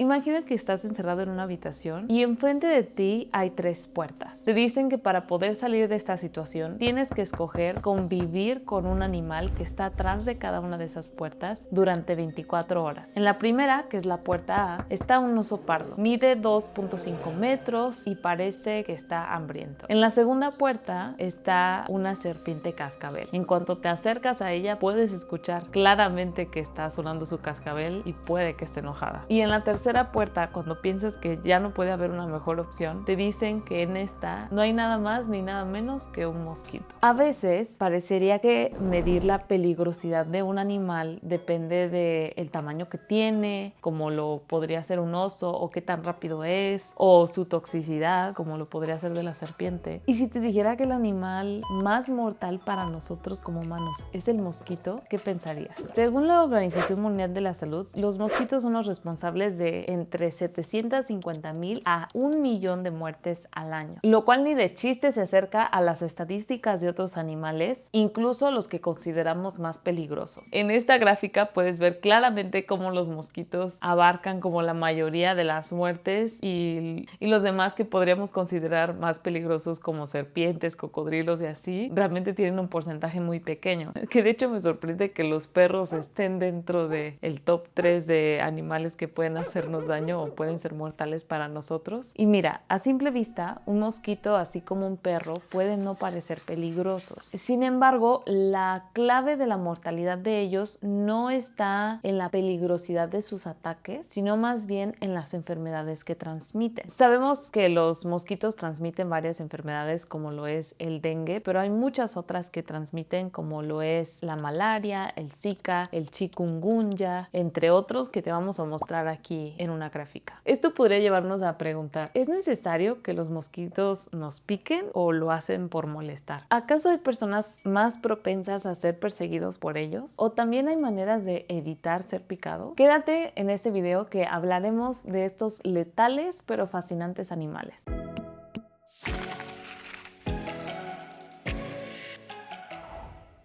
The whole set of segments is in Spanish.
Imagina que estás encerrado en una habitación y enfrente de ti hay 3 puertas. Te dicen que para poder salir de esta situación tienes que escoger convivir con un animal que está atrás de cada una de esas puertas durante 24 horas. En la primera, que es la puerta A, está un oso pardo. Mide 2.5 metros y parece que está hambriento. En la segunda puerta está una serpiente cascabel. En cuanto te acercas a ella, puedes escuchar claramente que está sonando su cascabel y puede que esté enojada. Y en la tercera puerta, cuando piensas que ya no puede haber una mejor opción, te dicen que en esta no hay nada más ni nada menos que un mosquito. A veces parecería que medir la peligrosidad de un animal depende del tamaño que tiene, como lo podría ser un oso, o qué tan rápido es, o su toxicidad, como lo podría ser de la serpiente. Y si te dijera que el animal más mortal para nosotros como humanos es el mosquito, ¿qué pensarías? Según la Organización Mundial de la Salud, los mosquitos son los responsables de entre 750,000 a 1,000,000 de muertes al año, lo cual ni de chiste se acerca a las estadísticas de otros animales, incluso los que consideramos más peligrosos. En esta gráfica puedes ver claramente cómo los mosquitos abarcan como la mayoría de las muertes y los demás que podríamos considerar más peligrosos como serpientes, cocodrilos y así, realmente tienen un porcentaje muy pequeño. Que de hecho me sorprende que los perros estén dentro del top 3 de animales que pueden hacernos daño o pueden ser mortales para nosotros. Y mira, a simple vista, un mosquito, así como un perro, puede no parecer peligrosos. Sin embargo, la clave de la mortalidad de ellos no está en la peligrosidad de sus ataques, sino más bien en las enfermedades que transmiten. Sabemos que los mosquitos transmiten varias enfermedades como lo es el dengue, pero hay muchas otras que transmiten como lo es la malaria, el Zika, el chikungunya, entre otros que te vamos a mostrar aquí en una gráfica. Esto podría llevarnos a preguntar, ¿es necesario que los mosquitos nos piquen o lo hacen por molestar? ¿Acaso hay personas más propensas a ser perseguidos por ellos? ¿O también hay maneras de evitar ser picado? Quédate en este video que hablaremos de estos letales pero fascinantes animales.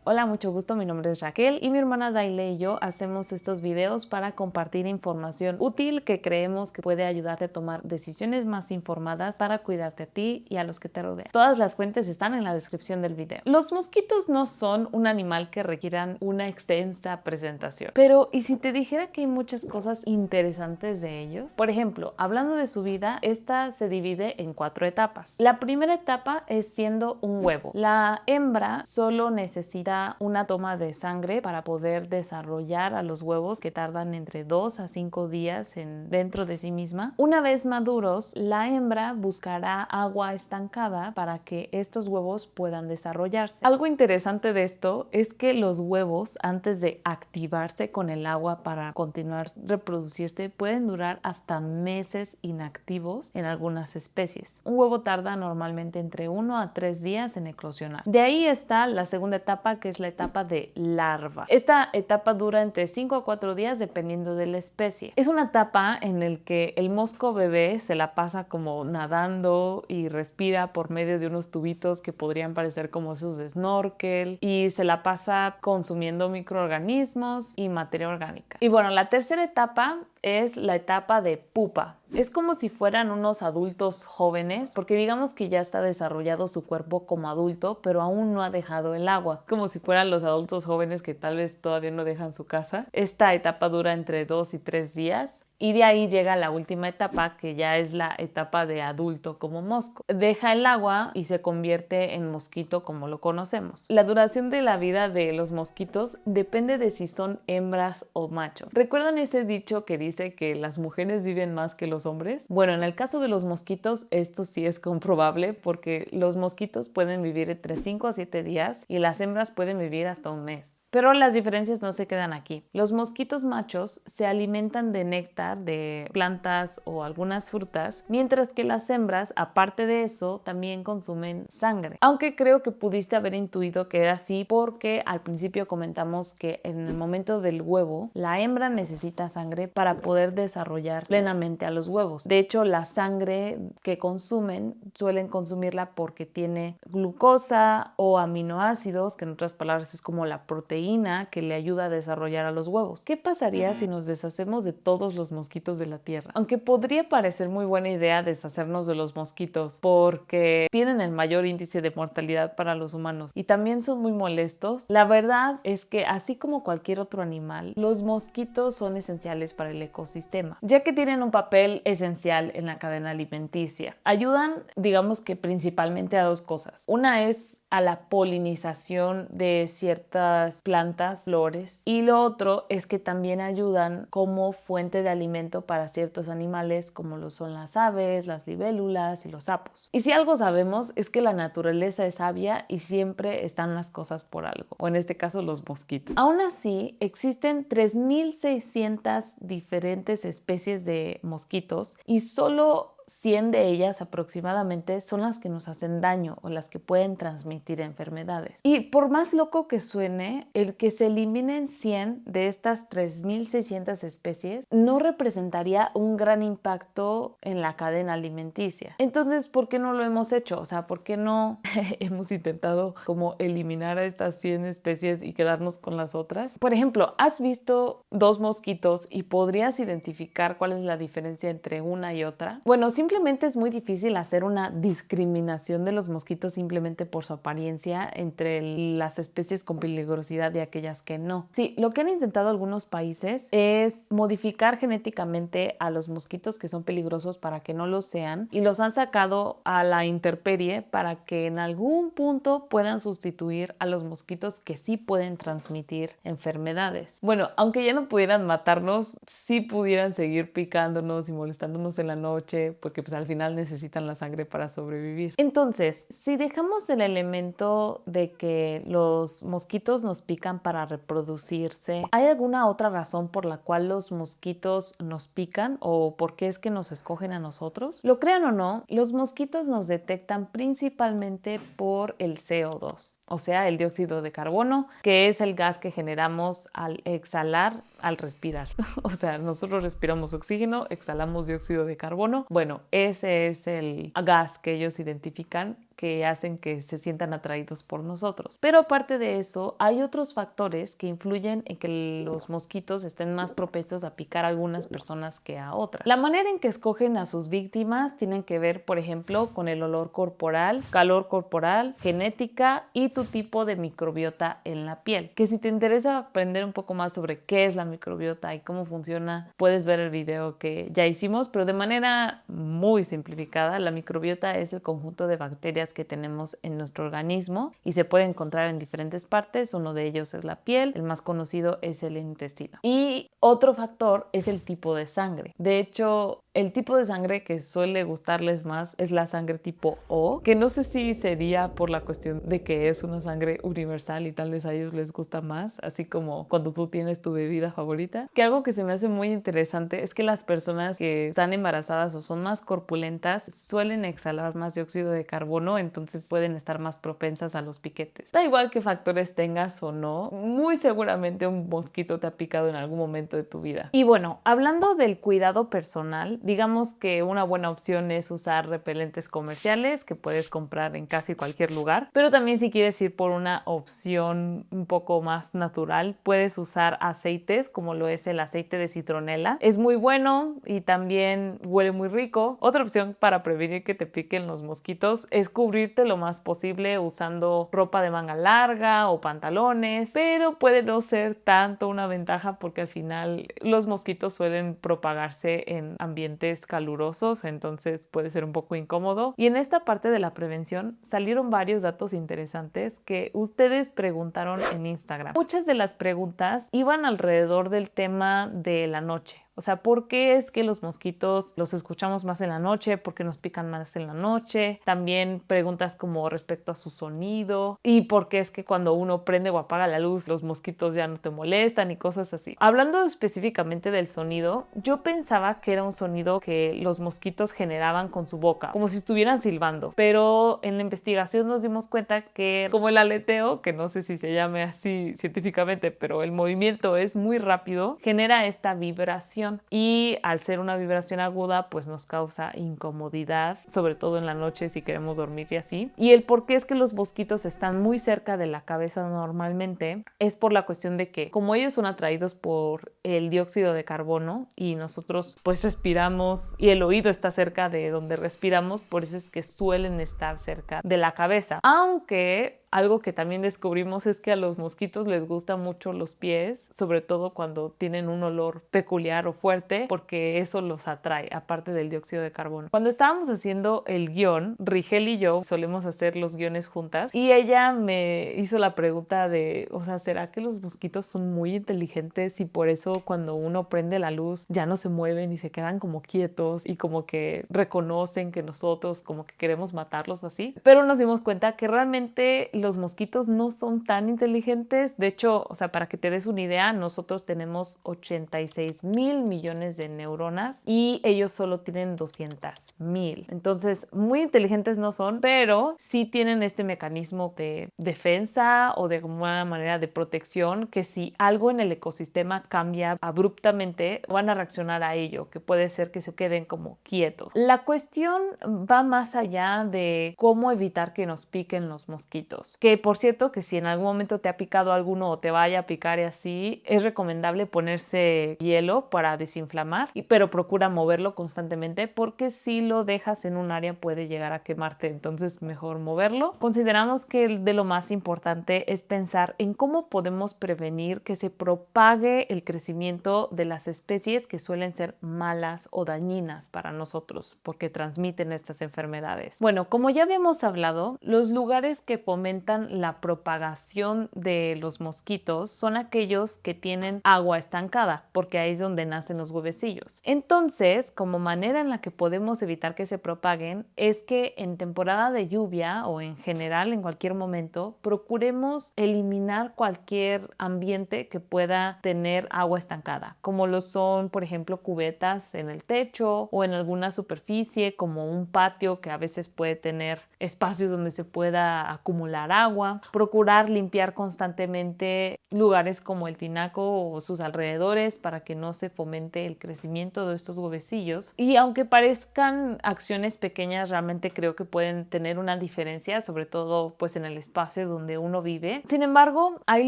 Hola, mucho gusto, mi nombre es Raquel y mi hermana Daile y yo hacemos estos videos para compartir información útil que creemos que puede ayudarte a tomar decisiones más informadas para cuidarte a ti y a los que te rodean. Todas las fuentes están en la descripción del video. Los mosquitos no son un animal que requieran una extensa presentación, pero ¿y si te dijera que hay muchas cosas interesantes de ellos? Por ejemplo, hablando de su vida, esta se divide en 4 etapas. La primera etapa es siendo un huevo. La hembra solo necesita una toma de sangre para poder desarrollar a los huevos, que tardan entre 2 a 5 días dentro de sí misma. Una vez maduros, la hembra buscará agua estancada para que estos huevos puedan desarrollarse. Algo interesante de esto es que los huevos, antes de activarse con el agua para continuar reproducirse, pueden durar hasta meses inactivos en algunas especies. Un huevo tarda normalmente entre 1 a 3 días en eclosionar. De ahí está la segunda etapa, que es la etapa de larva. Esta etapa dura entre 5 a 4 días dependiendo de la especie. Es una etapa en la que el mosco bebé se la pasa como nadando y respira por medio de unos tubitos que podrían parecer como esos de snorkel, y se la pasa consumiendo microorganismos y materia orgánica. Y bueno, la tercera etapa es la etapa de pupa. Es como si fueran unos adultos jóvenes, porque digamos que ya está desarrollado su cuerpo como adulto, pero aún no ha dejado el agua. Como si fueran los adultos jóvenes que tal vez todavía no dejan su casa. Esta etapa dura entre 2 y 3 días. Y de ahí llega la última etapa, que ya es la etapa de adulto como mosco. Deja el agua y se convierte en mosquito como lo conocemos. La duración de la vida de los mosquitos depende de si son hembras o machos. ¿Recuerdan ese dicho que dice que las mujeres viven más que los hombres? Bueno, en el caso de los mosquitos esto sí es comprobable, porque los mosquitos pueden vivir entre 5 a 7 días y las hembras pueden vivir hasta un mes. Pero las diferencias no se quedan aquí. Los mosquitos machos se alimentan de néctar de plantas o algunas frutas, mientras que las hembras, aparte de eso, también consumen sangre. Aunque creo que pudiste haber intuido que era así, porque al principio comentamos que en el momento del huevo, la hembra necesita sangre para poder desarrollar plenamente a los huevos. De hecho, la sangre que consumen suelen consumirla porque tiene glucosa o aminoácidos, que en otras palabras es como la proteína proteína que le ayuda a desarrollar a los huevos. ¿Qué pasaría si nos deshacemos de todos los mosquitos de la Tierra? Aunque podría parecer muy buena idea deshacernos de los mosquitos porque tienen el mayor índice de mortalidad para los humanos y también son muy molestos, la verdad es que así como cualquier otro animal, los mosquitos son esenciales para el ecosistema, ya que tienen un papel esencial en la cadena alimenticia. Ayudan, digamos que principalmente a dos cosas. Una es a la polinización de ciertas plantas, flores, y lo otro es que también ayudan como fuente de alimento para ciertos animales como lo son las aves, las libélulas y los sapos. Y si algo sabemos es que la naturaleza es sabia y siempre están las cosas por algo, o en este caso los mosquitos. Aún así, existen 3.600 diferentes especies de mosquitos y solo 100 de ellas aproximadamente son las que nos hacen daño o las que pueden transmitir enfermedades. Y por más loco que suene, el que se eliminen 100 de estas 3.600 especies no representaría un gran impacto en la cadena alimenticia. Entonces, ¿por qué no lo hemos hecho? O sea, ¿por qué no hemos intentado como eliminar a estas 100 especies y quedarnos con las otras? Por ejemplo, ¿has visto dos mosquitos y podrías identificar cuál es la diferencia entre una y otra? Bueno, simplemente es muy difícil hacer una discriminación de los mosquitos simplemente por su apariencia entre las especies con peligrosidad y aquellas que no. Sí, lo que han intentado algunos países es modificar genéticamente a los mosquitos que son peligrosos para que no lo sean y los han sacado a la intemperie para que en algún punto puedan sustituir a los mosquitos que sí pueden transmitir enfermedades. Bueno, aunque ya no pudieran matarnos, sí pudieran seguir picándonos y molestándonos en la noche, porque pues al final necesitan la sangre para sobrevivir. Entonces, si dejamos el elemento de que los mosquitos nos pican para reproducirse, ¿hay alguna otra razón por la cual los mosquitos nos pican o por qué es que nos escogen a nosotros? Lo crean o no, los mosquitos nos detectan principalmente por el CO2. O sea, el dióxido de carbono, que es el gas que generamos al exhalar, al respirar. O sea, nosotros respiramos oxígeno, exhalamos dióxido de carbono. Bueno, ese es el gas que ellos identifican que hacen que se sientan atraídos por nosotros. Pero aparte de eso, hay otros factores que influyen en que los mosquitos estén más propensos a picar a algunas personas que a otras. La manera en que escogen a sus víctimas tienen que ver, por ejemplo, con el olor corporal, calor corporal, genética y tu tipo de microbiota en la piel. Que si te interesa aprender un poco más sobre qué es la microbiota y cómo funciona, puedes ver el video que ya hicimos, pero de manera muy simplificada, la microbiota es el conjunto de bacterias que tenemos en nuestro organismo y se puede encontrar en diferentes partes. Uno de ellos es la piel, el más conocido es el intestino. Y otro factor es el tipo de sangre. De hecho, el tipo de sangre que suele gustarles más es la sangre tipo O, que no sé si sería por la cuestión de que es una sangre universal y tal vez a ellos les gusta más, así como cuando tú tienes tu bebida favorita. Que algo que se me hace muy interesante es que las personas que están embarazadas o son más corpulentas suelen exhalar más dióxido de carbono, entonces pueden estar más propensas a los piquetes. Da igual qué factores tengas o no, muy seguramente un mosquito te ha picado en algún momento de tu vida. Y bueno, hablando del cuidado personal, digamos que una buena opción es usar repelentes comerciales que puedes comprar en casi cualquier lugar, pero también si quieres ir por una opción un poco más natural, puedes usar aceites como lo es el aceite de citronela. Es muy bueno y también huele muy rico. Otra opción para prevenir que te piquen los mosquitos es cubrirte lo más posible usando ropa de manga larga o pantalones, pero puede no ser tanto una ventaja porque al final los mosquitos suelen propagarse en ambientes calurosos, entonces puede ser un poco incómodo. Y en esta parte de la prevención salieron varios datos interesantes que ustedes preguntaron en Instagram. Muchas de las preguntas iban alrededor del tema de la noche. O sea, ¿por qué es que los mosquitos los escuchamos más en la noche? ¿Por qué nos pican más en la noche? También preguntas como respecto a su sonido y por qué es que cuando uno prende o apaga la luz los mosquitos ya no te molestan y cosas así. Hablando específicamente del sonido, yo pensaba que era un sonido que los mosquitos generaban con su boca, como si estuvieran silbando, pero en la investigación nos dimos cuenta que como el aleteo, que no sé si se llame así científicamente, pero el movimiento es muy rápido, genera esta vibración. vibración y al ser una vibración aguda pues nos causa incomodidad, sobre todo en la noche si queremos dormir y así. Y el por qué es que los mosquitos están muy cerca de la cabeza normalmente es por la cuestión de que como ellos son atraídos por el dióxido de carbono y nosotros pues respiramos y el oído está cerca de donde respiramos, por eso es que suelen estar cerca de la cabeza. Aunque algo que también descubrimos es que a los mosquitos les gustan mucho los pies, sobre todo cuando tienen un olor peculiar o fuerte, porque eso los atrae, aparte del dióxido de carbono. Cuando estábamos haciendo el guión, Rigel y yo solemos hacer los guiones juntas y ella me hizo la pregunta de, o sea, ¿será que los mosquitos son muy inteligentes y por eso cuando uno prende la luz ya no se mueven y se quedan como quietos y como que reconocen que nosotros como que queremos matarlos o así? Pero nos dimos cuenta que realmente los mosquitos no son tan inteligentes. De hecho, o sea, para que te des una idea, nosotros tenemos 86,000 millones de neuronas y ellos solo tienen 200,000. Entonces, muy inteligentes no son, pero sí tienen este mecanismo de defensa o de alguna manera de protección que si algo en el ecosistema cambia abruptamente, van a reaccionar a ello, que puede ser que se queden como quietos. La cuestión va más allá de cómo evitar que nos piquen los mosquitos. Que por cierto, que si en algún momento te ha picado alguno o te vaya a picar y así, es recomendable ponerse hielo para desinflamar, pero procura moverlo constantemente porque si lo dejas en un área puede llegar a quemarte, entonces mejor moverlo. Consideramos que de lo más importante es pensar en cómo podemos prevenir que se propague el crecimiento de las especies que suelen ser malas o dañinas para nosotros porque transmiten estas enfermedades. Bueno, como ya habíamos hablado, los lugares que fomentan la propagación de los mosquitos son aquellos que tienen agua estancada, porque ahí es donde nacen los huevecillos. Entonces, como manera en la que podemos evitar que se propaguen es que en temporada de lluvia o en general en cualquier momento procuremos eliminar cualquier ambiente que pueda tener agua estancada, como lo son, por ejemplo, cubetas en el techo o en alguna superficie como un patio que a veces puede tener espacios donde se pueda acumular agua, procurar limpiar constantemente lugares como el tinaco o sus alrededores para que no se fomente el crecimiento de estos huevecillos. Y aunque parezcan acciones pequeñas, realmente creo que pueden tener una diferencia, sobre todo pues en el espacio donde uno vive. Sin embargo, hay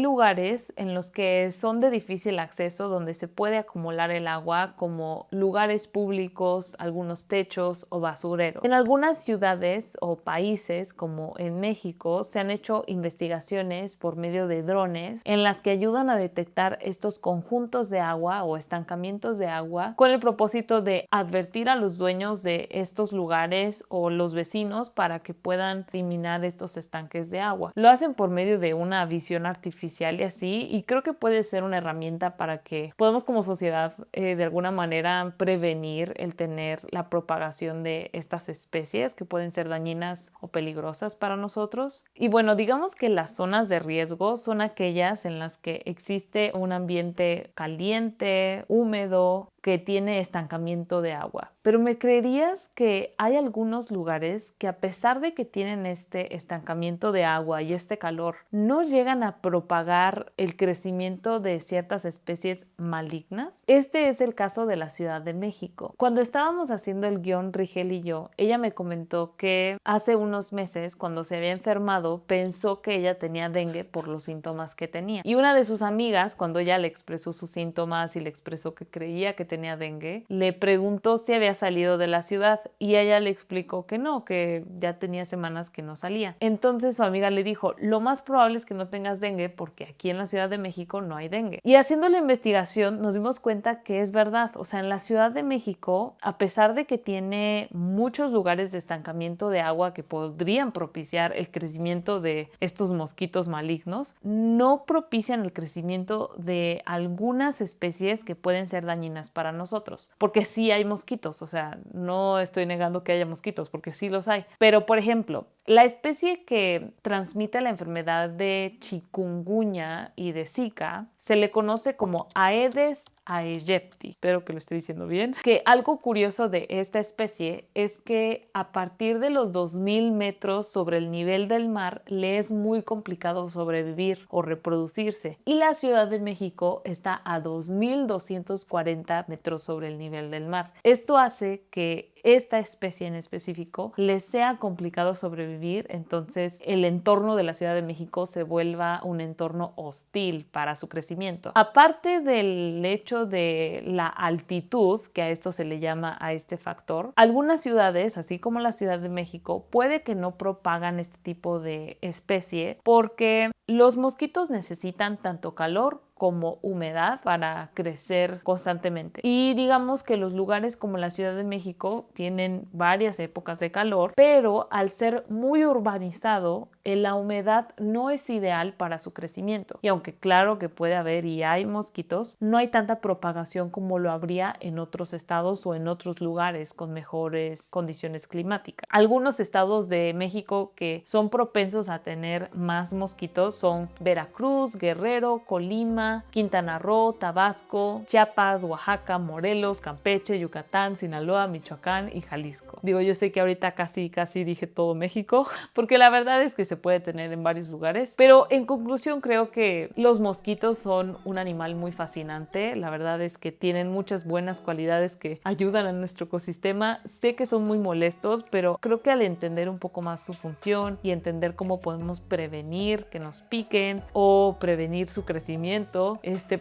lugares en los que son de difícil acceso donde se puede acumular el agua, como lugares públicos, algunos techos o basureros. En algunas ciudades o países como en México se han hecho investigaciones por medio de drones en las que ayudan a detectar estos conjuntos de agua o estancamientos de agua con el propósito de advertir a los dueños de estos lugares o los vecinos para que puedan eliminar estos estanques de agua. Lo hacen por medio de una visión artificial y así, y creo que puede ser una herramienta para que podamos como sociedad de alguna manera prevenir el tener la propagación de estas especies que pueden ser dañinas o peligrosas para nosotros. Y bueno, digamos que las zonas de riesgo son aquellas en las que existe un ambiente caliente, húmedo, que tiene estancamiento de agua. Pero ¿me creerías que hay algunos lugares que a pesar de que tienen este estancamiento de agua y este calor, no llegan a propagar el crecimiento de ciertas especies malignas? Este es el caso de la Ciudad de México. Cuando estábamos haciendo el guión Rigel y yo, ella me comentó que hace unos meses, cuando se había enfermado, pensó que ella tenía dengue por los síntomas que tenía. Y una de sus amigas, cuando ella le expresó sus síntomas y le expresó que creía que tenía dengue, le preguntó si había salido de la ciudad y ella le explicó que no, que ya tenía semanas que no salía. Entonces su amiga le dijo, lo más probable es que no tengas dengue porque aquí en la Ciudad de México no hay dengue. Y haciendo la investigación nos dimos cuenta que es verdad. O sea, en la Ciudad de México, a pesar de que tiene muchos lugares de estancamiento de agua que podrían propiciar el crecimiento de estos mosquitos malignos, no propician el crecimiento de algunas especies que pueden ser dañinas para nosotros, porque sí hay mosquitos, o sea, no estoy negando que haya mosquitos, porque sí los hay, pero por ejemplo, la especie que transmite la enfermedad de chikungunya y de Zika Se le conoce como Aedes aegypti, espero que lo esté diciendo bien. Que algo curioso de esta especie es que a partir de los 2000 metros sobre el nivel del mar le es muy complicado sobrevivir o reproducirse, y la Ciudad de México está a 2240 metros sobre el nivel del mar. Esto hace que esta especie en específico les sea complicado sobrevivir, entonces el entorno de la Ciudad de México se vuelva un entorno hostil para su crecimiento. Aparte del hecho de la altitud, que a esto se le llama a este factor, algunas ciudades, así como la Ciudad de México, puede que no propagan este tipo de especie porque los mosquitos necesitan tanto calor como humedad para crecer constantemente. Y digamos que los lugares como la Ciudad de México tienen varias épocas de calor, pero al ser muy urbanizado, la humedad no es ideal para su crecimiento. Y aunque claro que puede haber y hay mosquitos, no hay tanta propagación como lo habría en otros estados o en otros lugares con mejores condiciones climáticas. Algunos estados de México que son propensos a tener más mosquitos son Veracruz, Guerrero, Colima, Quintana Roo, Tabasco, Chiapas, Oaxaca, Morelos, Campeche, Yucatán, Sinaloa, Michoacán y Jalisco. Digo, yo sé que ahorita casi dije todo México, porque la verdad es que se puede tener en varios lugares, pero en conclusión creo que los mosquitos son un animal muy fascinante. La verdad es que tienen muchas buenas cualidades que ayudan a nuestro ecosistema. Sé que son muy molestos, pero creo que al entender un poco más su función y entender cómo podemos prevenir que nos piquen o prevenir su crecimiento,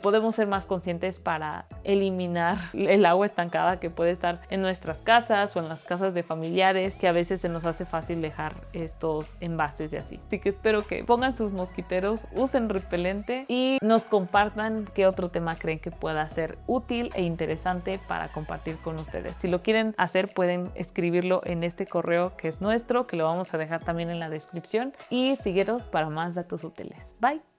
podemos ser más conscientes para eliminar el agua estancada que puede estar en nuestras casas o en las casas de familiares, que a veces se nos hace fácil dejar estos envases y así. Así que espero que pongan sus mosquiteros, usen repelente y nos compartan qué otro tema creen que pueda ser útil e interesante para compartir con ustedes. Si lo quieren hacer, pueden escribirlo en este correo que es nuestro, que lo vamos a dejar también en la descripción, y síguenos para más datos útiles. Bye.